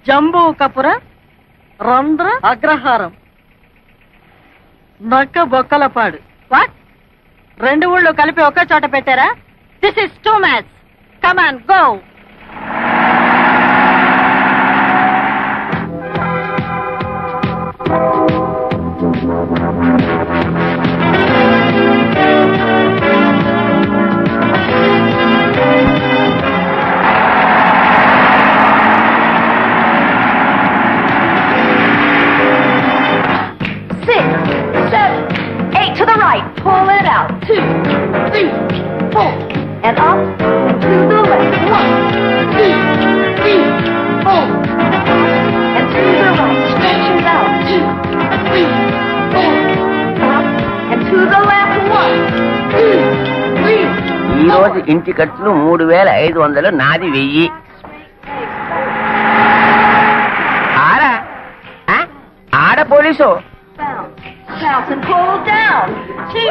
జంబూ కపుర రంధ్ర అగ్రహారం నక్క బొక్కలపాడు. వాట్? 2 ఊళ్ళు కలిపి ఒకే చోట పెట్టారా? This is two match. Come on go. Pull it out. 2, 3, 4. And up and to the left. 1, 2, 3, 4. And to the right. Stretch it out. 2, 3, 4. Up and to the left. 1, 2, 3. ఈ రోజు ఇంటి ఖర్చులు 3500, నాది 1000. ఆడ police. Bounce and pull down. 2,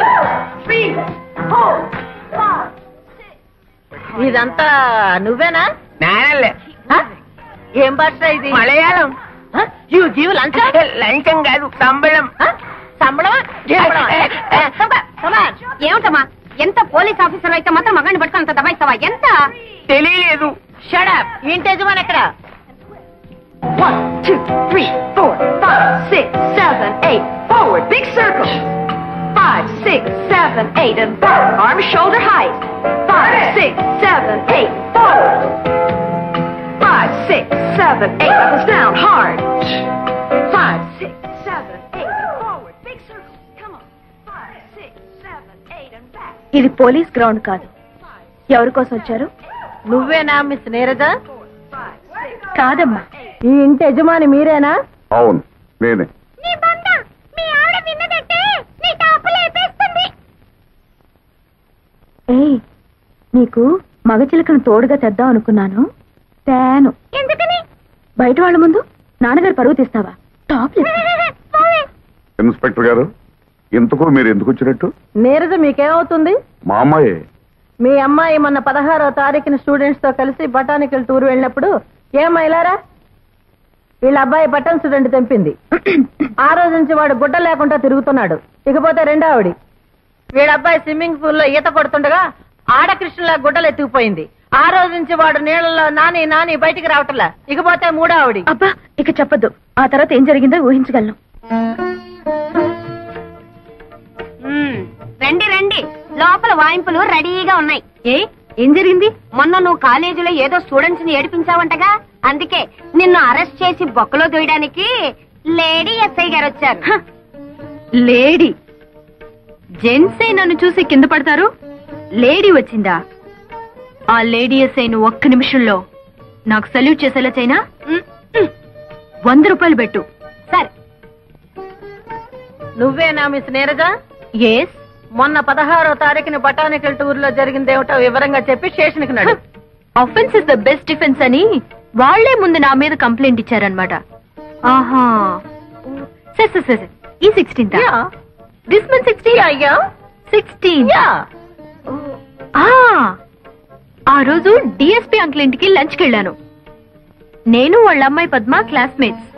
3, 4, 5, 6. ఇదంతా నువ్వేనా? నేనలే. ఏం భాష ఇది? మలయాళం. You give lunch? లంచం కాదు, సంబళం. సంబళమా? ఏమిటమ్మా, ఎంత పోలీస్ ఆఫీసర్ అయితే మాత్రం మగాన్ని పట్టుకుని అంత దబాయిస్తావా? ఎంత తెలియలేదు. Shut up. ఇంటి యజమాని ఎక్కడ? 1, 2, 3, 4, 5, 6, 7, 8. Forward, big circle. 5, 6, 7, 8, and back. Arms shoulder height. 5, 6, 7, 8. Forward. 5, 6, 7, 8. Up is down hard. 5, 6, 7, 8, and forward, big circle. Come on. 5, 6, 7, 8, and back. ఇది పోలీస్ గ్రౌండ్ కాదు. ఎవరి కోసం వచ్చారు? నువ్వేనా మిస్ నీరజ? కాదమ్మా. ఈ ఇంటి యజమాని మీరేనా? అవును, నేనే. ఏయ్, నీకు మగచిలకను తోడుగా తెద్దాం అనుకున్నాను. తేను. ఎందుకని? బయట వాళ్ళ ముందు నాన్నగారు పరువు తీస్తావా? టాప్ ఇన్స్పెక్టర్ గారు, ఇంతకు మీరు ఎందుకు వచ్చినట్టు? నీరజ మీకేమవుతుంది? మా అమ్మాయే. మీ అమ్మాయి మొన్న 16వ తారీఖున స్టూడెంట్స్ తో కలిసి బొటానికల్ టూర్ వెళ్ళినప్పుడు ఏమైలారా వీళ్ళ అబ్బాయి బటన్ స్టూడెంట్ తెంపింది. ఆ రోజు నుంచి వాడు గుడ్డ లేకుండా తిరుగుతున్నాడు. ఇకపోతే రెండో ఆవిడి, వీళ్ళ అబ్బాయి స్విమ్మింగ్ పూల్ లో ఈత కొడుతుండగా ఆడకృష్ణలా గుడ్డలు ఎత్తుకుపోయింది. ఆ రోజు నుంచి వాడు నీళ్ళలో నాని నాని బయటికి రావట్లా. ఇకపోతే మూడో ఆవిడి. అబ్బా, ఇక చెప్పద్దు. ఆ తర్వాత ఏం జరిగిందో ఊహించగలను. రండి రండి, లోపల వాయింపులు రెడీగా ఉన్నాయి. ఏం జరిగింది? మొన్న నువ్వు కాలేజీలో ఏదో స్టూడెంట్స్ ని ఏడిపించావంటగా, అందుకే నిన్ను అరెస్ట్ చేసి బొక్కలో దూయడానికి లేడీ ఎస్ఐ గారు వచ్చారు. లేడీ? జెంట్సే నన్ను చూసి కింద పడతారు, లేడీ వచ్చిందా? ఆ లేడీ ఎస్ఐను ఒక్క నిమిషంలో నాకు సల్యూట్ చేసేలా చైనా. 100 రూపాయలు పెట్టు. సరే. నువ్వేనా మిస్ నీరజ? ఎస్. మొన్న 16వ తారీఖున బొటానికల్ టూర్ లో జరిగిందేమిటో వివరంగా చెప్పి స్టేషన్ కి నడు. Offence is the best defence అని వాళ్లే ముందు నా మీద కంప్లైంట్ ఇచ్చారనమాట. ఆహా, సరే ఈ 16th దిస్ మంత్ 16 ఆ రోజు డిఎస్పీ అంకుల్ ఇంటికి లంచ్కి వెళ్ళాను. నేను వాళ్ళ అమ్మాయి పద్మ క్లాస్మేట్స్.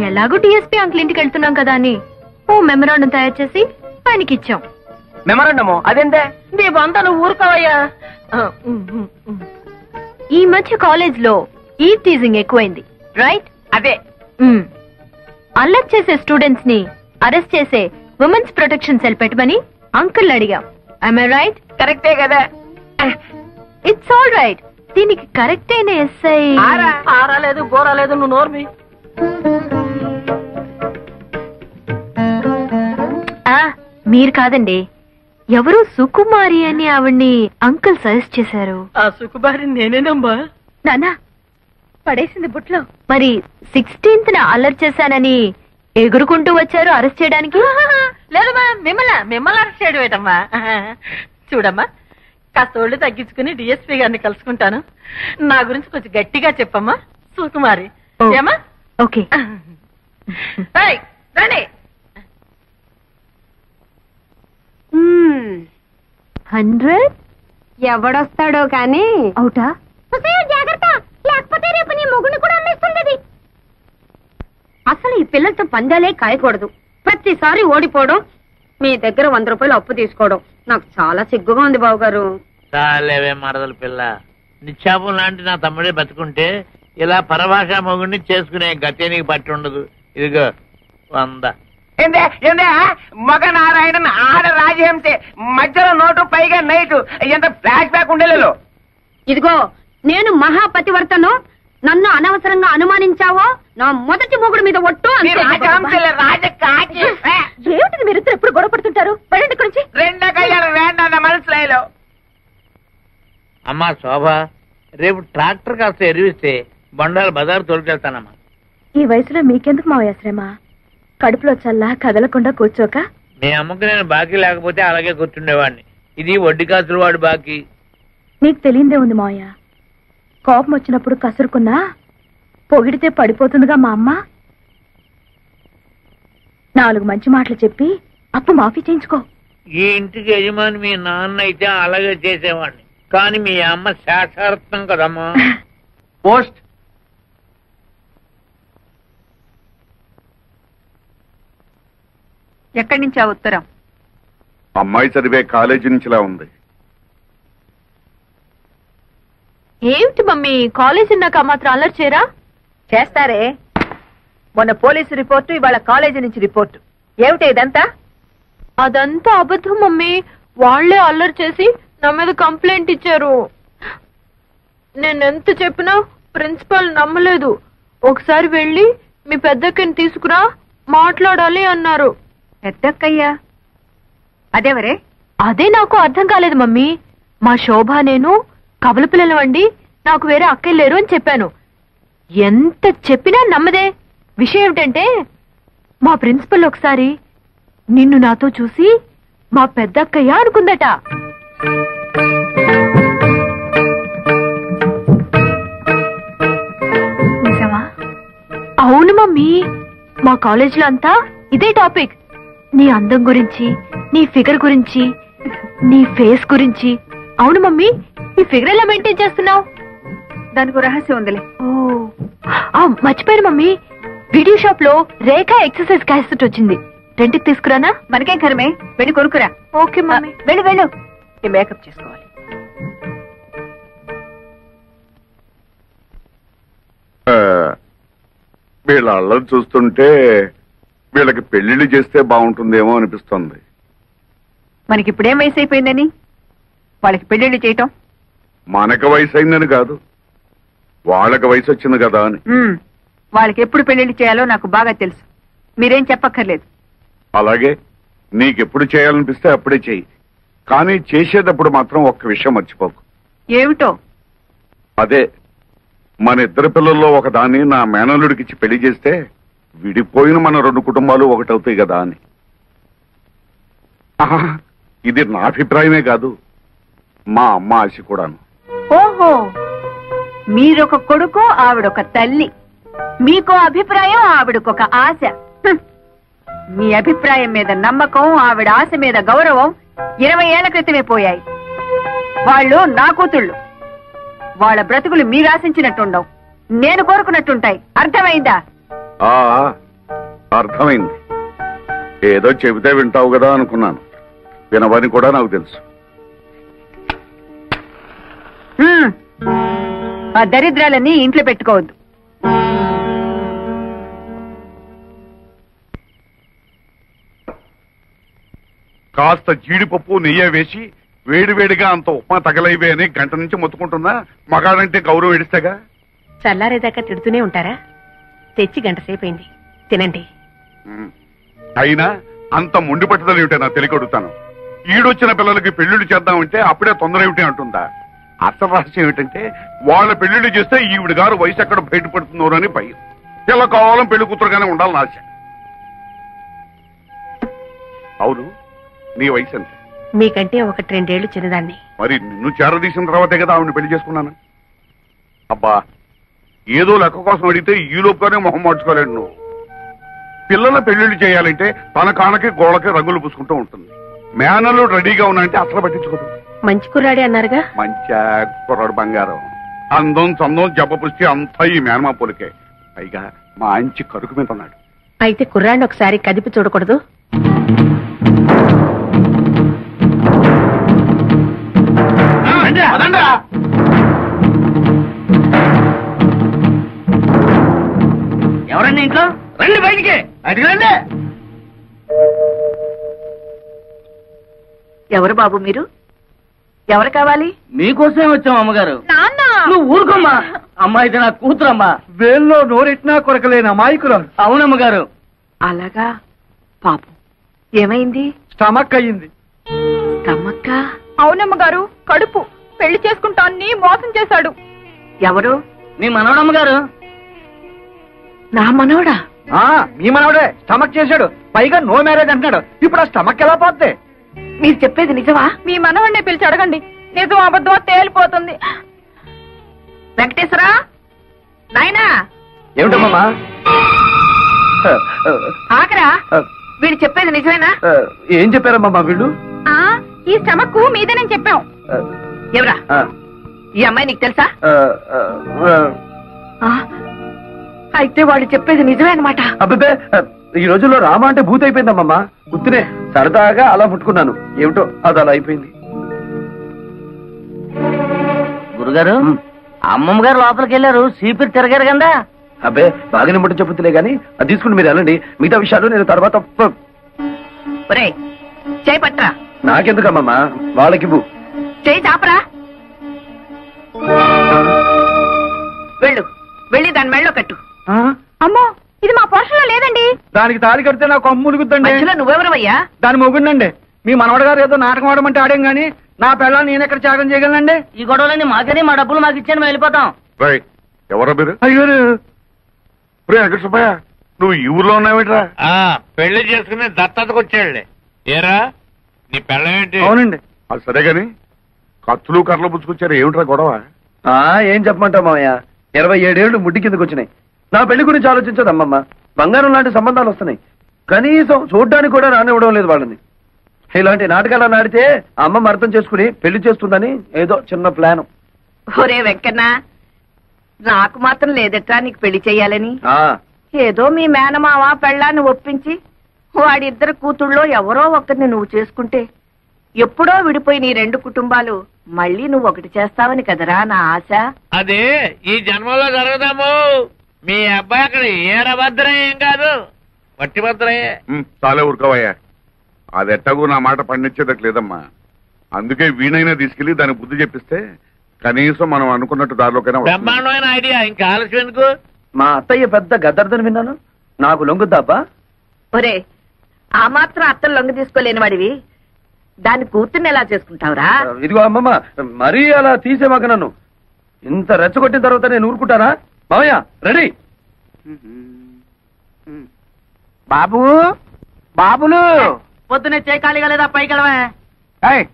ఎలాగో డిఎస్పీ అంకుల్ ఇంటికి వెళ్తున్నాం కదా అని ఓ మెమరాండం తయారు చేసి ఆయనకి ఇచ్చాం. మెమరాండము? అదేంటే? నీ బంత నువ్వు ఊరుకోవయ్యా. ఈ మధ్య కాలేజ్ లో ఈ టీజింగ్ ఎక్కువైంది, రైట్? అదే. అల్లరి చేసే స్టూడెంట్స్ ని అరెస్ట్ చేసే ఉమెన్స్ ప్రొటెక్షన్ సెల్ పెట్టమని అంకుల్ అడిగాం. I right? కరెక్టే కదా. It's all right. దీనికి కరెక్ట్ అయిన ఎస్ఐ ఆరాలేదు బోరాలేదు, నువ్వు నోర్మి. మీరు కాదండి, ఎవరు సుకుమారి అని ఆవిడ్ని అంకుల్ సజెస్ట్ చేశారు. ఆ సుకుమారి నేనేనమ్మా. నానా పడేసింది బుట్లో. మరి 16th అల్లరి చేశానని ఎగురుకుంటూ వచ్చారు అరెస్ట్ చేయడానికి. లేదమ్మా, మిమ్మల్ని అరెస్ట్ చేయడం ఏంటమ్మా? చూడమ్మా, కాస్త ఒళ్ళు తగ్గించుకుని డిఎస్పీ గారిని కలుసుకుంటాను. నా గురించి కొంచెం గట్టిగా చెప్పమ్మా సుకుమారి. ఏమా? ఓకే. రండి. 100 ఎవడొస్తాడో కానీ అవుటా? జాగ్రత్త, లేకపోతే రేపు నీ మొగుని కూడా అమ్మేస్తుంది. పిల్లలతో పందాలే కాయకూడదు. ప్రతిసారి ఓడిపోవడం, మీ దగ్గర 100 రూపాయలు అప్పు తీసుకోవడం నాకు చాలా సిగ్గుగా ఉంది బావగారు. చాలేవే మరదల పిల్ల, నిశ్చాపం లాంటి నా తమ్ముడే బతుకుంటే ఇలా పరభాషా మొగుడిని చేసుకునే గతే నీకు పట్టి ఉండదు. ఇదిగో 100. మగ నారాయణ ఆడ రాజహంసే, మధ్యలో నోటు పైగా నైటు, ఎంత ఫ్లాష్ బ్యాక్ ఉండేలో. ఇదిగో నేను మహాపతివర్తను, నన్ను అనవసరంగా అనుమానించావో నా మొదటి మొగుడు మీద ఒట్టు. ఏమిటిది మీరిద్దరు ఎప్పుడు గొడవ పడుతుంటారు? వెళ్ళండి ఇక్కడి నుంచి. మనసులో అమ్మా శోభ, రేపు ట్రాక్టర్ కాస్త ఎరివిస్తే బండాలు బజారు తోలుకెళ్తానమ్మా. ఈ వయసులో మీకెందుకు మావయ్య శ్రమ? కడుపులో చల్లా కదలకుండా కూర్చోక. మీ అమ్మకి నేను బాకీ లేకపోతే అలాగే కూర్చుండేవాడిని. ఇది వడ్డీ కాసులు వాడు బాకీ. నీకు తెలియందే ఉంది మావయ్య, కోపం వచ్చినప్పుడు కసురుకున్నా పొగిడితే పడిపోతుందిగా మా అమ్మ. 4 మంచి మాటలు చెప్పి అప్పు మాఫీ చేయించుకో. ఈ ఇంటికి యజమాని మీ నాన్న అయితే అలాగే చేసేవాడిని, కానీ మీ అమ్మ శాశ్వతం కదమ్మా. పోస్ట్ ఎక్కడి నుంచి ఆ ఉత్తరం? అమ్మాయి చదివే కాలేజీ నుంచిలా ఉంది. ఏమిటి మమ్మీ, కాలేజీ నాకు మాత్రం అల్లరి చేయరా? చేస్తారే. మొన్న పోలీసు రిపోర్టు, ఇవాళ కాలేజీ నుంచి రిపోర్టు. ఏమిటి ఇదంతా? అదంతా అబద్ధం మమ్మీ. వాళ్లే అల్లరి చేసి నా మీద కంప్లైంట్ ఇచ్చారు. నేనెంత చెప్పినా ప్రిన్సిపాల్ నమ్మలేదు. ఒకసారి వెళ్ళి మీ పెద్దక్కని తీసుకురా, మాట్లాడాలి అన్నారు. పెద్దక్కయ్యా? అదేవరే? అదే నాకు అర్థం కాలేదు మమ్మీ. మా శోభ నేను కబల పిల్లలవండి, నాకు వేరే అక్కయ్య లేరు అని చెప్పాను. ఎంత చెప్పినా నమ్మదే. విషయం ఏమిటంటే మా ప్రిన్సిపల్ ఒకసారి నిన్ను నాతో చూసి మా పెద్దక్కయ్య అనుకుందట. నిజమా? అవును మమ్మీ, మా కాలేజీలో అంతా ఇదే టాపిక్. నీ అందం గురించి, నీ ఫిగర్ గురించి, నీ ఫేస్ గురించి. అవును మమ్మీ, ఈ ఫిగర్ ఎలా మెయింటైన్ చేస్తున్నావు? దానికి రహస్యం ఉందిలే. మర్చిపోయాను మమ్మీ, వీడియో షాప్ లో రేఖ ఎక్సర్సైజ్ క్యాసెట్ వచ్చింది. రెంట్కి తీసుకురానా? మనకేం కరమే, వెళ్ళి కొనుక్కురా. Okay mummy. వెళ్ళు వెళ్ళు. ఈ మేకప్ చేసుకోవాలి. వీళ్ళ అల్లరి చూస్తుంటే వీళ్ళకి పెళ్లిళ్ళు చేస్తే బాగుంటుందేమో అనిపిస్తుంది. మనకి ఇప్పుడేం వయసు అయిపోయిందని వాళ్ళకి పెళ్లిళ్ళు చేయటం? మనకు వయసు అయిందని కాదు, వాళ్ళకి వయసు వచ్చింది కదా అని. వాళ్ళకి ఎప్పుడు పెళ్లిళ్ళు చేయాలో నాకు బాగా తెలుసు, మీరేం చెప్పక్కర్లేదు. అలాగే నీకెప్పుడు చేయాలనిపిస్తే అప్పుడే చెయ్యి, కానీ చేసేటప్పుడు మాత్రం ఒక్క విషయం మర్చిపోకు. ఏమిటో? అదే, మన ఇద్దరు పిల్లల్లో ఒకదాన్ని నా మేనల్లుడికిచ్చి పెళ్లి చేస్తే విడిపోయిన మన 2 కుటుంబాలు ఒకటవుతాయి కదా అని. ఆహా, ఇది నా అభిప్రాయమే కాదు, మా అమ్మ ఆశ కూడాను. ఓహో, మీరొక కొడుకు, ఆవిడొక తల్లి. మీకో అభిప్రాయం, ఆవిడకొక ఆశ. మీ అభిప్రాయం మీద నమ్మకం, ఆవిడ ఆశ మీద గౌరవం 20 ఏళ్ల క్రితమే పోయాయి. వాళ్ళు నా కూతుళ్ళు. వాళ్ళ బ్రతుకులు మీరు ఆశించినట్టుండవు, నేను కోరుకున్నట్టుంటాయి. అర్థమైందా? అర్థమైంది. ఏదో చెబితే వింటావు కదా అనుకున్నాను, వినవని కూడా నాకు తెలుసు. ఆ దరిద్రాలన్నీ ఇంట్లో పెట్టుకోవద్దు. కాస్త జీడిపప్పు నెయ్యి వేసి వేడివేడిగా అంత ఉప్మా తగలైవే అని గంట నుంచి మొత్తుకుంటున్నా. మగాడంటే గౌరవం ఎడిస్తేగా. చల్లారేదాకా తిడుతూనే ఉంటారా? తెచ్చి గంట సేపైంది, తినండి. అయినా అంత మొండి పట్టుదల ఏమిటో నా తెలియకొడుతాను. ఈడొచ్చిన పిల్లలకి పెళ్లిళ్ళు చేద్దామంటే అప్పుడే తొందర ఏమిటి అంటుందా? అసలు రహస్యం ఏమిటంటే వాళ్ళ పెళ్లిళ్ళు చేస్తే ఈవిడ గారు వయసు ఎక్కడ బయటపడుతుందో అని భయం. పిల్ల కావాలని పెళ్లి కూతురుగానే ఉండాలని ఆశ. అవును, నీ వయసు ఎంత? మీకంటే 1-2 ఏళ్లు చిన్నదాన్ని. మరి నిన్ను చేరదీసిన తర్వాతే కదా ఆవిడని పెళ్లి చేసుకున్నాను. అబ్బా, ఏదో లెక్క కోసం అడిగితే ఈ లోపుగానే మొహం మార్చుకోలేడు నువ్వు. పిల్లల పెళ్లిళ్ళు చేయాలంటే తన కానకి గోడకి రంగులు పూసుకుంటూ ఉంటుంది. మేనలు రెడీగా ఉన్నాయంటే అసలు పట్టించుకోదు. మంచి కుర్రాడే అన్నారుగా. మంచి కుర్రాడు బంగారం. అందం చందం జబ్బ పుష్టి అంతా ఈ మేనమా పొలికే. పైగా మంచి కరుకు మీద ఉన్నాడు. అయితే కుర్రాన్ని ఒకసారి కదిపి చూడకూడదు? ఎవరండి ఇంట్లో? రండి బయటికి, బయటికి రండి. ఎవరు బాబు మీరు? ఎవరు కావాలి? మీకోసమే వచ్చాం అమ్మగారు. నాన్న నువ్వు ఊరుకోమ్మా. అమ్మా ఇది నా కూతురమ్మా. వేల్లో నోరెట్నా కొరకలేని అమాయకురాలు. అవునమ్మగారు. అలాగా పాపం. ఏమైంది? స్టమక్ అయ్యింది. స్టమక్క? అవునమ్మగారు, కడుపు. పెళ్లి చేసుకుంటాన్ని మోసం చేశాడు. ఎవరు? మీ మనవడమ్మగారు. నా మనవడా? మీ మనవడే స్టమక్ చేశాడు. పైగా నో మ్యారేజ్ అంటున్నాడు. ఇప్పుడు ఆ స్టమక్ ఎలా పోతే? మీరు చెప్పేది నిజమా? మీ మనవడిని పిలిచి అడగండి, నిజం అబద్ధమో తేలిపోతుంది. వెంకటేశ్వరా, నాయనా. ఏమిటమ్మా? ఆకరా, వీడు చెప్పేది నిజమేనా? ఏం చెప్పారమ్మా వీళ్ళు? ఈ స్టమక్ మీదేనని చెప్పాం. ఎవరా ఈ అమ్మాయి? నీకు తెలుసా? అయితే వాడు చెప్పేది నిజమే అన్నమాట. అబ్బే, ఈ రోజుల్లో రామ అంటే భూత అయిపోయిందమ్మా. గుర్తునే సరదాగా అలా ముట్టుకున్నాను. ఏమిటో అది అలా అయిపోయింది. గురుగారు, అమ్మమ్మ గారు లోపలికి వెళ్ళారు. సీపీరు తిరగారు కదా. అబ్బే, బాగానే ముట్ట చెప్పుతులే గానీ అది తీసుకుని మీరు వెళ్ళండి. మిగతా విషయాలు నేను తర్వాత. ఒరేయ్, చేయి పట్టరా. నాకెందుకమ్మా, వాళ్ళకివ్వు. చేయి చాపరా. వెళ్ళు, వెళ్ళి దాని మెళ్ళో కట్టు. అమ్మో, ఇది మా పోషణలో లేదండి. దానికి తాళి కడితే నాకు అమ్ములుగుద్దండి. మధ్యలో నువ్వెవరవయ్యా? దాని మొగుండండి. మీ మనవడ గారు ఏదో నాటకం ఆడమంటే ఆడేం గానీ నా పిల్లల్ని నేను ఎక్కడ త్యాగం చేయగలనండి? ఈ గొడవలన్నీ మాకని, మా డబ్బులు మాకు ఇచ్చాను, మేము వెళ్ళిపోతాం. ఎవరా మీరు? అయ్యో వెంకట సుబ్బయ్య, నువ్వు ఈ ఊర్లో ఉన్నావేట్రా? పెళ్లి చేసుకుని దత్తతకు వచ్చాడులే. ఏరా నీ పెళ్ళమేంటి? అవునండి. అది సరే గాని కత్తులు కర్రలు పుచ్చుకొచ్చారు, ఏమిట్రా గొడవ? ఏం చెప్పమంటావు మావయ్య, 27 ఏళ్లు ముడ్డి కిందకు వచ్చినాయి. నా పెళ్లి గురించి ఆలోచించదు అమ్మమ్మ. బంగారం లాంటి సంబంధాలు వస్తున్నాయి, కనీసం చూడ్డానికి కూడా రానివ్వడం లేదు వాళ్ళని. ఇలాంటి నాటకాలు ఆడితే అమ్మమ్మ అర్థం చేసుకుని పెళ్లి చేస్తుందని ఏదో చిన్న ప్లాన్. ఒరే వెంకన్న, నాకు మాత్రం లేదట్రా నీకు పెళ్లి చెయ్యాలని. ఏదో మీ మేనమావ పెళ్ళాన్ని ఒప్పించి వాడిద్దరు కూతుళ్ళో ఎవరో ఒకరిని నువ్వు చేసుకుంటే ఎప్పుడో విడిపోయి నీ 2 కుటుంబాలు మళ్ళీ నువ్వు ఒకటి చేస్తావని కదరా నా ఆశ. అదే ఈ జన్మలో జరగదాము. మీ అబ్బాయి అక్కడ ఏరభద్రయ్య ఏం కాదు, వట్టి భద్రయ్యే. చాలే ఊరుకోవయ్యా. అది ఎట్టగూ నా మాట పండించేదట్ లేదమ్మా. అందుకే వీణైనా తీసుకెళ్లి దాని బుద్ధి చెప్పిస్తే కనీసం మనం అనుకున్నట్టు దారిలోకైనా. బ్రహ్మాండమైన ఐడియా, ఇంకా ఆలస్యం ఎందుకు? మా అత్తయ్య పెద్ద గద్దర్దని విన్నాను, నాకు లొంగుద్దాబ్బా? ఒరే, ఆ మాత్రం అత్తలు లొంగ తీసుకోలేని వాడివి దాన్ని కూతుర్ని ఎలా చేసుకుంటావురా? ఇదిగో అమ్మమ్మ, మరీ అలా తీసేమాక నన్ను. ఇంత రెచ్చగొట్టిన తర్వాత నేను ఊరుకుంటానా? మావయ్య రెడీ. బాబు, బాబులు పొద్దునే చేయి ఖాళీగా లేదా? పైకి వెళ్ళవే.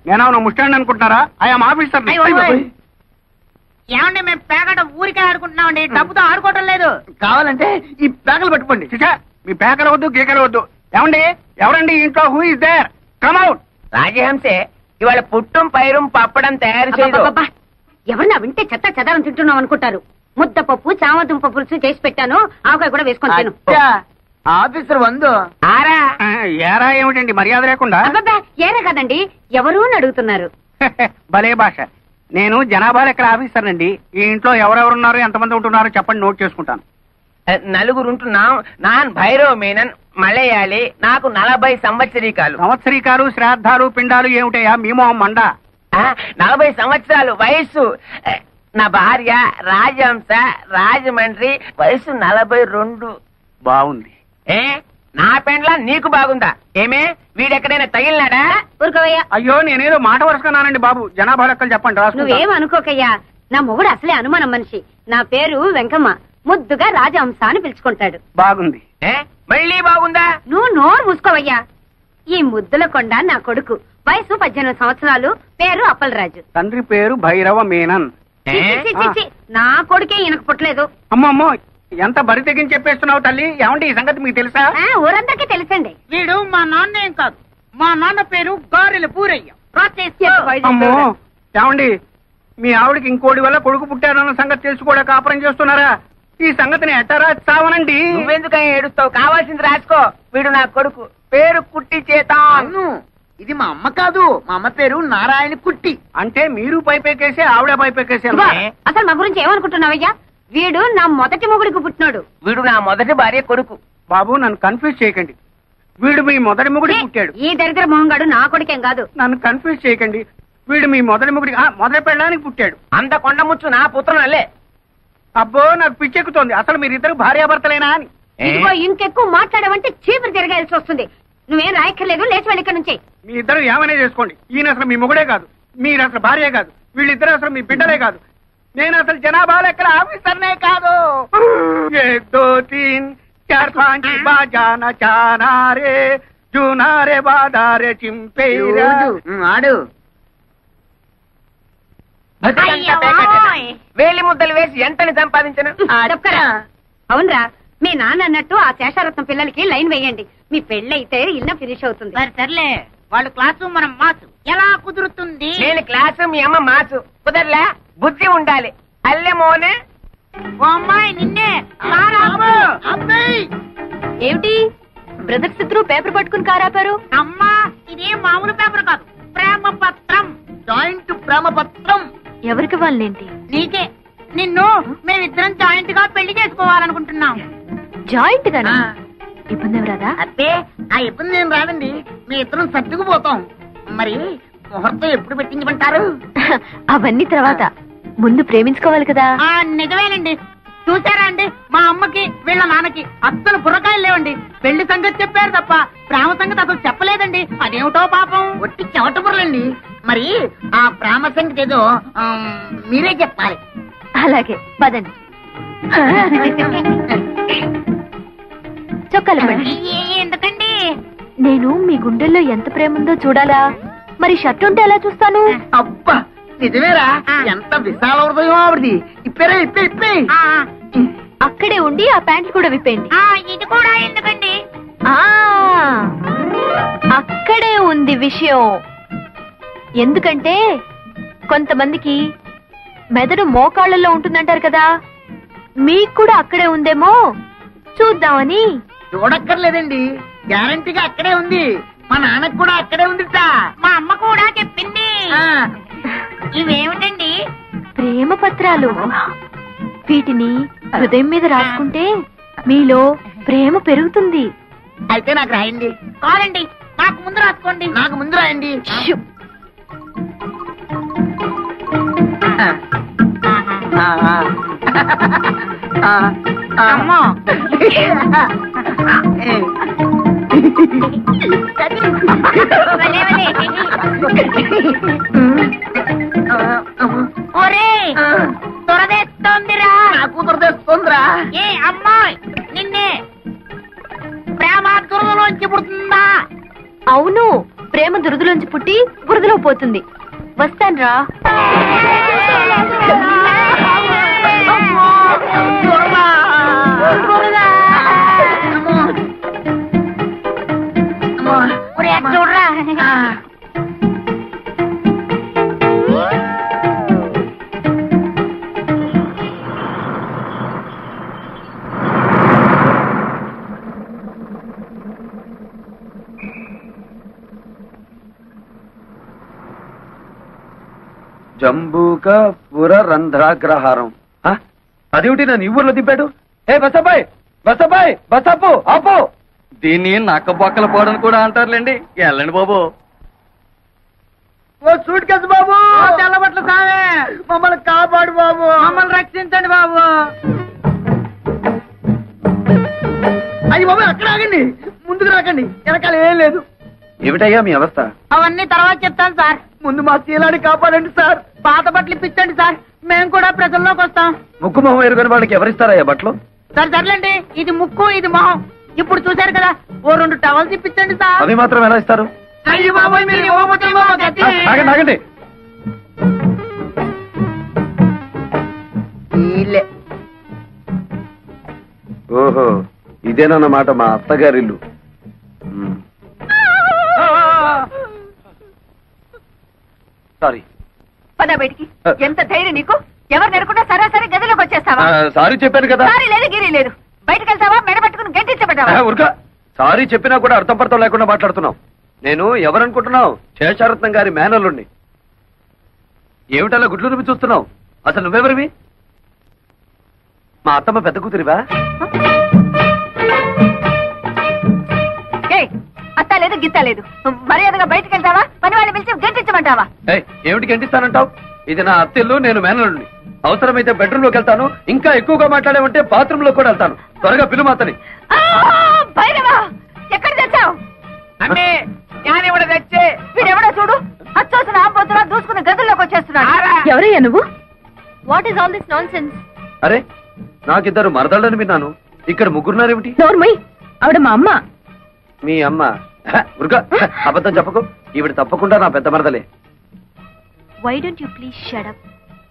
నేను ముస్టాండ్ అనుకుంటారా? I'm officer. ఏమండి, మేము పేకట ఊరికే ఆడుకుంటున్నామండి, డబ్బుతో ఆడుకోవటం లేదు. కావాలంటే ఈ పేకలు పట్టుకోండి. మీ పేకలు వద్దు, గీకలు వద్దు. ఏమండి, ఎవరండి ఇంట్లో? Who is there? Come out. రాజహంసే ఇవాళ పుట్టం పైరం పప్పడం తయారు చేయదు. ఎవరన్నా వింటే చెత్త చెదారం తింటున్నాం అనుకుంటారు. ముద్దపప్పు, చామదుంప పులుసు చేసి పెట్టాను, ఆవకాయ కూడా వేసుకొని తిను. ఆఫీసర్ వందు ఆరా. ఏరా ఏమిటండి మర్యాద లేకుండా? ఏరే కదండి, ఎవరు అని అడుగుతున్నారు. భలే భాష. నేను జనాభా లెక్కల ఆఫీసర్ అండి. ఈ ఇంట్లో ఎవరెవరున్నారు, ఎంతమంది ఉంటున్నారో చెప్పండి, నోట్ చేసుకుంటాను. 4 ఉంటున్నాం. నాన్ భైరవ్ మీనన్, మలయాళి. నాకు 40 సంవత్సరీకాలు. సంవత్సరీకాలు, శ్రాద్ధాలు, పిండాలు ఏమిటయా మీ మొహం మండ? 40 సంవత్సరాలు వయస్సు. నా భార్య రాజహంస, రాజమండ్రి, వయసు 42. బాగుంది. నా పెండ్లా నీకు బాగుందా? ఏమే, వీడెక్కడైనా తగిలినాడా? ఊరుకోవయ్యా. అయ్యో, నేనేదో మాట వరుసకున్నానండి బాబు. జనాభా లెక్కలు చెప్పండి, రాసుకుంటా. నువ్వేం అనుకోకయ్యా, నా మొగుడు అసలే అనుమానం మనిషి. నా పేరు వెంకమ్మ, ముద్దుగా రాజహంస అని పిలుచుకుంటాడు. బాగుంది. మళ్ళీ బాగుందా? నువ్వు నోరు మూసుకోవయ్యా. ఈ ముద్దుల కొండ నా కొడుకు, వయసు 18 సంవత్సరాలు, పేరు అప్పలరాజు. తండ్రి పేరు భైరవ మీనన్. నా కొడుకే ఈయనకు పుట్టలేదు. అమ్మమ్మో, ఎంత బరి తెగించి చెప్పేస్తున్నావు తల్లి. ఏమండి ఈ సంగతి మీకు తెలుసా? ఊరందరికీ తెలుసండి. వీడు మా నాన్న ఏం కాదు, మా నాన్న పేరు గారెల పూరయ్య. అమ్మో, ఏమండి మీ ఆవిడకి ఇంకోటి వల్ల కొడుకు పుట్టారన్న సంగతి తెలుసుకోడా కాపురం చేస్తున్నారా? ఈ సంగతిని ఎట్టరా చావనండి. నువ్వెందుకని ఏడుస్తావు? కావాల్సింది రాసుకో. వీడు నా కొడుకు, పేరు కుట్టి చేతాను. ఇది మా అమ్మ కాదు, మా అమ్మ పేరు నారాయణ కుట్టి. అంటే మీరు పైపెక్కేసి ఆవిడ పైపెక్కేసి అసలు మా గురించి ఏమనుకుంటున్నావయ్యా? వీడు నా మొదటి మొగుడికి పుట్టినాడు. వీడు నా మొదటి భార్య కొడుకు. బాబు నన్ను కన్ఫ్యూజ్ చేయకండి. వీడు మీ మొదటి మొగుడి పుట్టాడు. ఈ దరిద్ర మొహంగాడు నా కొడుకేం కాదు. నన్ను కన్ఫ్యూజ్ చేయకండి. వీడు మీ మొదటి మొగుడి మొదటి పెళ్ళడానికి పుట్టాడు. అంత కొండముచ్చు నా పుత్రనల్లే. అబ్బో నాకు పిచ్చెక్కుతోంది. అసలు మీరిద్దరు భార్యాభర్తలేనా అని. ఇదిగో ఇంకెక్కువ మాట్లాడమంటే చీపురు తిరగాల్సి వస్తుంది. నువ్వేం రాయక్కర్లేదు, లేచి వెళ్ళి ఇక్కడ నుంచి. మీ ఇద్దరు ఏమైనా చేసుకోండి. ఈయన అసలు మీ మొగుడే కాదు, మీరు అసలు భార్య కాదు, వీళ్ళిద్దరు అసలు మీ బిడ్డలే కాదు. నేను అసలు జనాభా లెక్కల ఆఫీసర్నే కాదు. 1 2 3 4 5 బాజానా చానారే జూనారే బాదారే చింపేరా. ఆడు వేలి ముద్దలు వేసి ఎంతని సంపాదించను. అవునరా, మీ నాన్న అన్నట్టు ఆ శేషారత్నం పిల్లలకి లైన్ వేయండి. మీ పెళ్ళైతే ఇల్లు ఫినిష్ అవుతుంది. సర్లే, వాళ్ళు క్లాసు మనం మాసు, ఎలా కుదురుతుంది? నేను క్లాసు, మీ అమ్మ మాసు. కుదరలే, బుద్ధి ఉండాలి. అల్లె మోనే. ఓ అమ్మాయి నిన్నే. ఏమిటి బ్రదర్స్ ఇద్దరు పేపర్ పట్టుకుని కారాపారు? అమ్మా, ఇదే మామూలు పేపర్ కాదు, ప్రేమ పత్రం, జాయింట్ ప్రేమ పత్రం. ఎవరికి వాళ్ళేంటి? నీకే. నిన్ను మేమిద్దరం జాయింట్ గా పెళ్లి చేసుకోవాలనుకుంటున్నాం. జాయింట్ గానా? ఇబ్బంది ఏం రాదా? అబ్బే, ఆ ఇబ్బంది ఏం రాదండి. మీ ఇద్దరం సర్దుకుపోతాం. మరి ముహూర్తం ఎప్పుడు పెట్టించమంటారు? అవన్నీ తర్వాత, ముందు ప్రేమించుకోవాలి కదా. నిజమేనండి. చూసారా అండి, మా అమ్మకి వీళ్ళ నాన్నకి అస్సలు బుర్రకాయలు లేవండి. పెళ్లి సంగతి చెప్పారు తప్ప ప్రేమ సంగతి అసలు చెప్పలేదండి. అదేమిటో పాపం, ఒట్టి చెవట బుర్రలండి. మరి ఆ ప్రేమ సంగతి ఏదో మీరే చెప్పాలి. అలాగే పదండి. చొక్కాలు పడండి. ఎందుకండి? నేను మీ గుండెల్లో ఎంత ప్రేమ ఉందో చూడాలా? మరి షర్ట్ ఉంటే ఎలా చూస్తాను? అబ్బా, నిజమేరా, ఎంత విశాల హృదయం ఆవిడది. ఇప్పేరా, ఇప్పే. అక్కడే ఉండి ఆ ప్యాంట్లు కూడా విప్పేయండి. ఇది కూడా ఎందుకండి? అక్కడే ఉంది విషయం. ఎందుకంటే కొంతమందికి మెదడు మోకాళ్ళలో ఉంటుందంటారు కదా, మీకు కూడా అక్కడే ఉందేమో చూద్దామని. చూడక్కర్లేదండి, గ్యారంటీగా అక్కడే ఉంది. మా నాన్నకు కూడా అక్కడే ఉంది. మా అమ్మ కూడా చెప్పింది. ఇవేమిటండి? ప్రేమ పత్రాలు. వీటిని హృదయం మీద రాసుకుంటే మీలో ప్రేమ పెరుగుతుంది. అయితే నాకు రాయండి. కాదండి, నాకు ముందు రాసుకోండి. నాకు ముందు రాయండి. అమ్మో, ఒరే దొరదేస్తోందిరా. నాకు దొరదేస్తోందిరా. ఏ అమ్మాయి, నిన్నే ప్రేమ దురదలోంచి పుడుతుందా? అవును, ప్రేమ దురదలోంచి పుట్టి బురదలో పోతుంది. వస్తాన్రా. చూడరా. జంబూక పుర రంధ్రాగ్రహారం. అదేమిటి నన్ను ఈ ఊర్లో దింపాడు? ఏ బసబాయ్, బసబాయ్, బసపు ఆపు. దీన్ని నక్క బొక్కల పోవడం కూడా అంటారులేండి. వెళ్ళండి బాబు. ఓ సూట్ కేసు బాబు, తెల్లబట్ల సామే, మమ్మల్ని కాపాడు బాబు, మమ్మల్ని రక్షించండి బాబు. అయ్యి బాబు, అక్కడ ఆగండి, ముందుకు రాకండి, వెనకాల ఏం లేదు. ఏమిటయ్యా మీ అవస్థ? అవన్నీ తర్వాత చెప్తాను సార్. ముందు మా శీలాన్ని కాపాడండి సార్. పాత బట్టలు ఇప్పించండి సార్, మేము కూడా ప్రజల్లోకి వస్తాం. ముక్కు మొహం ఎరుగని వాళ్ళకి ఎవరిస్తారయ్యా బట్టలు? సార్ సర్లేండి, ఇది ముక్కు ఇది మొహం. ఇప్పుడు చూశారు కదా, ఓ 2 టవల్స్ ఇప్పించండి సార్. అవి మాత్రం ఎలా ఇస్తారు? అయ్యి బాబోయ్, మీరు ఇవ్వకపోతే ఆగండి ఆగండి. ఓహో, ఇదేనన్నమాట మా అత్తగారిల్లు. సారీ. పద బయటికి. ఎంత ధైర్యం నీకు? ఎవరు నెరకుండా సరాసరి గదిలోకి వచ్చేస్తావా? సారీ చెప్పాను కదా. సారీ లేదు గిరి లేదు. బయటకు వెళ్తావా? మెడ పట్టుకుని గంటించబడ్డావా? ఉరక సారీ చెప్పినా కూడా అర్థం పర్థం లేకుండా మాట్లాడుతున్నావు. నేను ఎవరనుకుంటున్నావు? శేషారత్నం గారి మేనల్లుండి. ఏమిటలా గుడ్లు రుమి చూస్తున్నావు? అసలు నువ్వెవరివి? మా అత్తమ్మ పెద్ద కూతురివా? అత్త లేదు గిత్త లేదు. మర్యాదగా బయటకు వెళ్తావా? పని వాళ్ళని పిలిచి గంటించమంటావా? ఏమిటి గంటిస్తానంటావు? ఇది నా అత్తెల్లు, నేను మేనల్లుండి. అవసరమైతే బెడ్రూమ్ లోకి వెళ్తాను. ఇంకా ఎక్కువగా మాట్లాడామంటే బాత్రూమ్ లో కూడా వెళ్తాను. త్వరగా పిలు మాతని. భైరవా ఎక్కడ తెచ్చావు? అమ్మే జ్ఞానివుడు తెచ్చే. వీడెవడో చూడు, అచ్చోసిన ఆంబోతున్నా దూసుకుని గదుల్లోకి వచ్చేస్తున్నాడు. ఎవరయ్యా నువ్వు? What is all this non sense? అరే నాకిద్దరు మరదళ్ళని విన్నాను. ఇక్కడ ముగ్గురున్నారేమిటి? నోర్మయ్, ఆవిడ మా అమ్మ. మీ అమ్మ? ఉరుగా అబద్ధం చెప్పకు. ఈవిడ తప్పకుండా నా పెద్ద మరదలే. Why don't you please shut up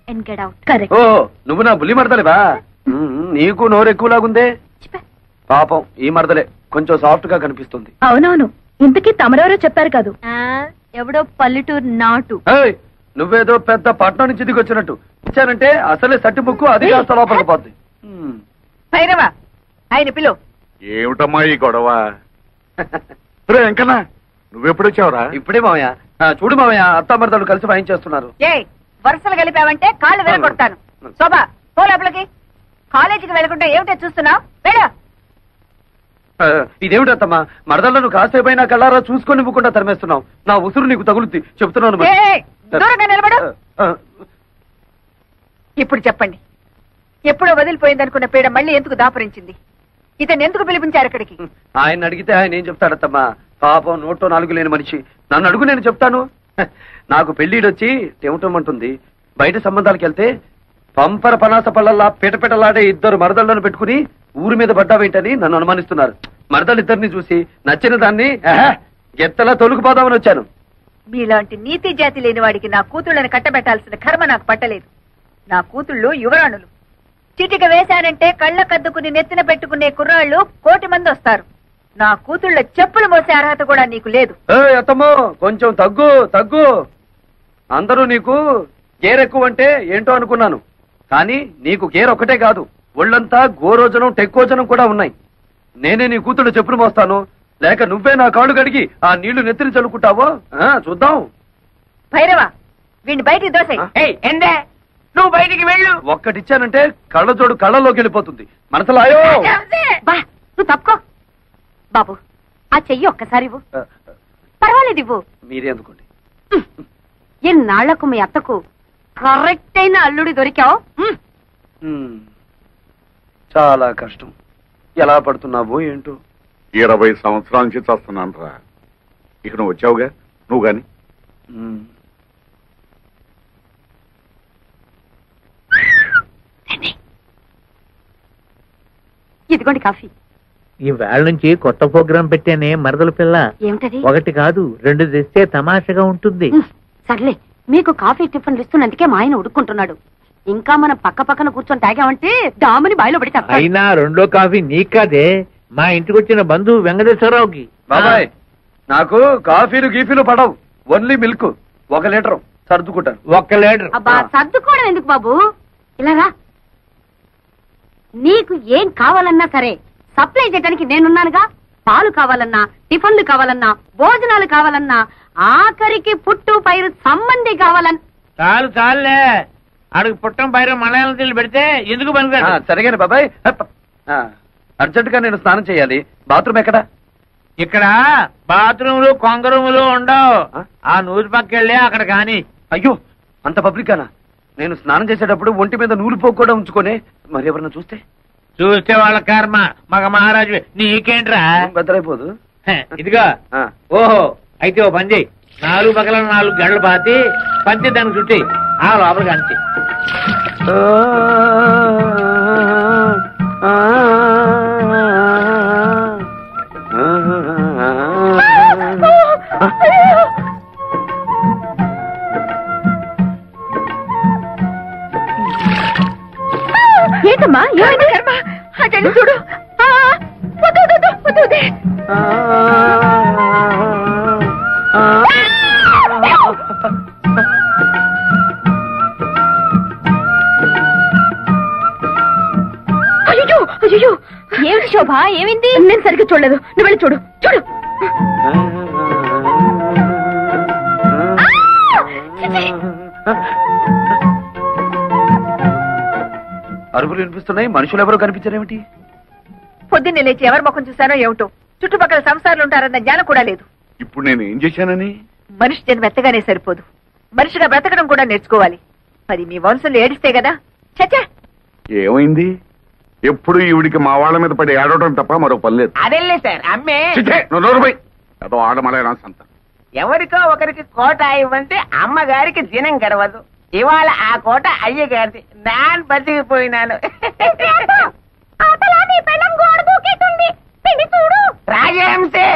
and get out? Correct. ఓ నువ్వు నా బుల్లి మరదలేవా? నీకు నోరు ఎక్కువలాగుందే. పాపం ఈ మరదలే కొంచెం సాఫ్ట్ గా కనిపిస్తుంది. అవునవును. ఇంతకీ తమరెవరో చెప్పారు కాదు? ఎవడో పల్లెటూరు నాటు. నువ్వేదో పెద్ద పట్నం నుంచి దిగి వచ్చినట్టు ఇచ్చానంటే అసలే సట్టి ముక్కు అది కాస్త లోపలికి పోద్ది. భైరవా ఆయన పిలువు. ఏమిటమ్మా ఈ గొడవ? వెంకన్నా నువ్వెప్పుడొచ్చావురా? ఇప్పుడే మావయ్య. చూడు మావయ్య, అత్తామరదలు కలిసి వాయించేస్తున్నారు. వరుసలు కలిపావంటే కాళ్ళు వెళ్ళగొడతాను. శోభా పో లోపలికి. కాలేజీకి వెళ్ళకుండా ఏమిటో చూస్తున్నావు? వెళ్ళు. ఇదేమిటత్తమ్మా, మరదలను కాసేపైనా కళ్ళారా చూసుకొని ఇవ్వకుండా తరిమేస్తున్నావు. నా ఉసురు నీకు తగులుద్ది చెప్తున్నాను. దూరంగా నిలబడు. ఇప్పుడు చెప్పండి, ఎప్పుడో వదిలిపోయిందనుకున్న పీడ మళ్ళీ ఎందుకు దాపరించింది? ఇతను ఎందుకు పిలిపించారు ఇక్కడికి? ఆయన అడిగితే ఆయన ఏం చెప్తాడత్తమ్మా? పాపం నోట్లో నాలుగు లేని మనిషి. నన్ను అడుగు, నేను చెప్తాను. నాకు పెళ్లిడొచ్చి తెమటమంటుంది. బయట సంబంధాలకు వెళ్తే పంపర పనాస పళ్ళల్లా పిటపిటలాడే ఇద్దరు మరదళ్లను పెట్టుకుని ఊరి మీద పడ్డావేంటని నన్ను అనుమానిస్తున్నారు. మరదలిద్దరిని చూసి నచ్చిన దాన్ని గెత్తలా తొలుకుపోదామని వచ్చాను. మీలాంటి నీతి జాతి లేని వాడికి నా కూతుళ్ళని కట్టబెట్టాల్సిన కర్మ నాకు పట్టలేదు. నా కూతుళ్ళు యువరాణులు. చిటిక వేశానంటే కళ్ళ కద్దుకుని నెత్తిన పెట్టుకునే కుర్రాళ్ళు 1,000,000 మంది వస్తారు. నా కూతుళ్ళ చెప్పులు మోసే అర్హత కూడా నీకు లేదు. అత్తమ్మో కొంచెం తగ్గు తగ్గు. అందరూ నీకు గేరెక్కువ అంటే ఏంటో అనుకున్నాను. కానీ నీకు గేర్ ఒక్కటే కాదు, ఒళ్ళంతా గోరోజనం టెక్కోజనం కూడా ఉన్నాయి. నేనే నీ కూతుళ్ళు చెప్పులు మోస్తాను, లేక నువ్వే నా కాళ్ళు కడిగి ఆ నీళ్లు నెత్తిని చల్లుకుంటావో చూద్దాం. భైరవా వీడిని బయటికి దోసేయ్. ఎందే నువ్వు బయటికి వెళ్ళు. ఒక్కటిచ్చానంటే కళ్ళజోడు కళ్ళలోకి వెళ్ళిపోతుంది. మనసులాయో నువ్వు తప్పుకో. బాబు ఆ చెయ్యి ఒక్కసారి ఇవ్వు. పర్వాలేదు ఇవ్వు. మీరే అందుకోండి. ఎన్నాళ్లకు మీ అత్తకు కరెక్ట్ అయిన అల్లుడి దొరికావు. చాలా కష్టం. ఎలా పడుతున్నావో ఏంటో. 20 సంవత్సరాల నుంచి చేస్తున్నాను రా. ఇక నువ్వు వచ్చావుగా, నువ్వు గాని. ఇదిగోండి కాఫీ. ఈ వేళ నుంచి కొత్త ప్రోగ్రాం పెట్టానే మరదల పిల్ల. ఏమిటది? 1 కాదు 2 తెస్తే తమాషగా ఉంటుంది. సర్లే, మీకు కాఫీ టిఫిన్లు ఇస్తున్నందుకే మా ఆయన ఉడుక్కుంటున్నాడు. ఇంకా మనం పక్క పక్కన కూర్చొని తాగామంటే దాముని బాయిలో పడి తప్ప. అయినా 2వ కాఫీ నీకు కాదే, మా ఇంటికి వచ్చిన బంధువు వెంకటేశ్వరరావుకి. బాబాయ్ నాకు కాఫీలు గీఫీలు పడవు, ఓన్లీ మిల్క్. 1 లీటర్ సర్దుకుంటాను. 1 లీటర్. అబ్బా సర్దుకోవడం ఎందుకు బాబు, ఇలాగా. నీకు ఏం కావాలన్నా సరే సప్లై చేయడానికి నేనున్నానుగా. పాలు కావాలన్నా, టిఫిన్లు కావాలన్నా, భోజనాలు కావాలన్నా, ఆఖరికి పుట్టు పైరు సంబంధి కావాలన్నా. చాలులే, అడుగు పుట్టం పైరు మలయాళం తీళ్ళు పెడితే ఎందుకు పనికిరాడు. సరిగానే బాబాయ్. అర్జెంట్ గా నేను స్నానం చేయాలి. బాత్రూమ్ ఎక్కడా? ఇక్కడ బాత్రూములు కొంగరూములు ఉండవు. ఆ నూరు పక్కెళ్ళి అక్కడ కాని. అయ్యో అంత పబ్లిక్ గానా? నేను స్నానం చేసేటప్పుడు ఒంటి మీద నూలు పోగు కూడా ఉంచుకోనే. మరి ఎవరన్నా చూస్తే? చూస్తే వాళ్ళ కర్మ. మగ మహారాజు నీకేంట్రా? బెదరైపోదు. ఇదిగా ఓహో, అయితే ఓ పని చేయి. 4 పక్కల 4 గంటలు పాతి పంచి దానికి చుట్టి ఆ లోపల కంచి. ఏంటమ్మా ఏమైంది? అటెండి చూడు. ఏమిటి శోభ ఏమైంది? నేను సరిగ్గా చూడలేదు, నువ్వు వెళ్ళి చూడు చూడు. అరుపులు వినిపిస్తున్నాయి, మనుషులు ఎవరో కనిపించారేమిటి? పొద్దున్నే లేచి ఎవరి ముఖం చూశానో ఏమిటో, చుట్టుపక్కల సంసారాలు ఉంటారన్న జ్ఞానం కూడా లేదు. ఇప్పుడు నేను ఏం చేశానని? మనిషి జన్మ ఎత్తగానే సరిపోదు, మనిషిగా బ్రతకడం కూడా నేర్చుకోవాలి. మరి మీ వంశంలో ఏడిస్తే కదా. చచ్చా, ఏమైంది? ఎప్పుడు ఈవిడికి మా వాళ్ళ మీద పడి ఏడవడం తప్ప మరో పని లేదు. అదేలే సార్ అమ్మే నువ్వు నోరుపోయి అదో ఆడమలైనా సంత. ఎవరికో ఒకరికి కోట ఇవ్వంటే అమ్మగారికి దినం గడవదు. ఇవాళ ఆ కోట అయ్యగారిది, నాన్ బతికిపోయినాను. రాజహంసే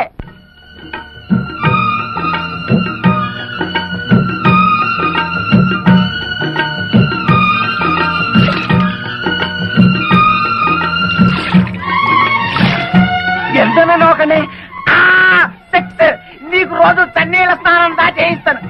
ఎంతనో ఒకనే నీకు రోజు తన్నీళ్ళ స్నానం దా చేయిస్తాను.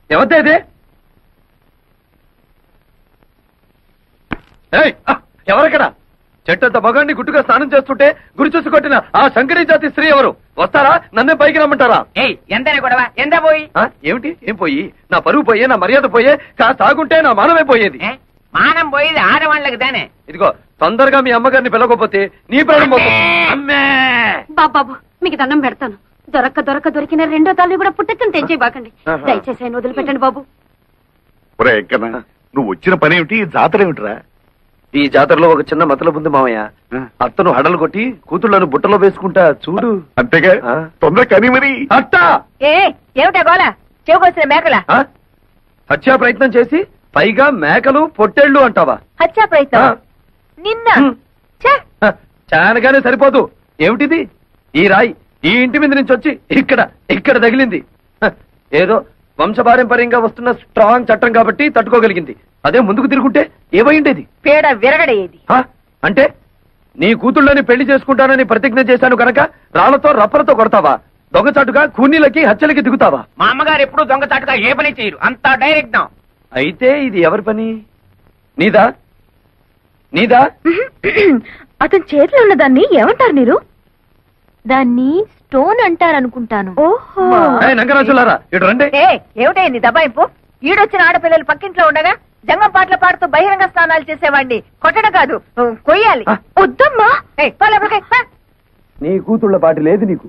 ఎవరిదే ఇది? ఎవరక్కడ? చెట్టంత మగాన్ని గుట్టుగా స్నానం చేస్తుంటే గురి చూసి కొట్టిన ఆ శంకరీ జాతి స్త్రీ ఎవరు? వస్తారా? నన్నే పైకి రమ్మంటారా? ఎంతనే గొడవ, ఎంత పోయి? ఏమిటి? ఏం పోయి? నా పరువు పోయే, నా మర్యాద పోయే, కాస్త ఆగుంటే నా మానమే పోయేది. మానం పోయేది ఆడవాళ్ళకి దానే. ఇదిగో తొందరగా మీ అమ్మగారిని పిలవకపోతే నీ ప్రాణం పోతుంది. అమ్మే బాబు మీకు దండం పెడతాను, దొరికిన రెండో తల్లి కూడా పుట్టెత్తుని తెచ్చేయబాకండి. దయచేసి ఆయన వదిలిపెట్టండి బాబు. ఒరే ఎక్కనా, నువ్వు వచ్చిన పని ఏమిటి? జాతర ఏమిటిరా? ఈ జాతరలో ఒక చిన్న మతలబు ఉంది మామయ్య. అత్తను హడలు కొట్టి కూతుళ్లను బుట్టలో వేసుకుంటా చూడు. అంతేగా, తొందర కని మరి. అట్టా ఏమిటా గోళ? చెవుకొచ్చిన మేకల హత్యా ప్రయత్నం చేసి పైగా మేకలు పొట్టేళ్లు అంటావా? హత్యా ప్రయత్నం నిన్న చానగానే సరిపోదు. ఏమిటిది? ఈ రాయి ఈ ఇంటి మీద నుంచి వచ్చి ఇక్కడ తగిలింది. ఏదో వంశపారంపర్యంగా వస్తున్న స్ట్రాంగ్ చట్టం కాబట్టి తట్టుకోగలిగింది. అదే ముందుకు తిరుగుంటే ఏమైండేది? పేడ విరగడేది. అంటే నీ కూతుళ్ళని పెళ్లి చేసుకుంటానని ప్రతిజ్ఞ చేశాను కనుక రాళ్లతో రప్పలతో కొడతావా? దొంగచాటుగా కూనీలకి హత్యలకి దిగుతావా? మా అమ్మగారు ఎప్పుడు దొంగచాటుగా ఏ పని చేయరు, అంతా డైరెక్ట్. అయితే ఇది ఎవరి పని? నీదా? అతని చేతిలో ఉన్న దాన్ని ఏమంటారు మీరు? దాన్ని స్టోన్ అంటారనుకుంటాను. ఓహో, నంగరాజులారా ఇటు రండి. ఏమిటా నీ దబాయింపు? ఈడొచ్చిన ఆడపిల్లలు పక్కింట్లో ఉండగా జంగం పాటలు పాడుతూ బహిరంగ స్నానాలు చేసేవాడిని కొట్టడం కాదు, కొయ్యాలి. వద్దమ్మా. నీ కూతుళ్ళ పాటి లేదు నీకు.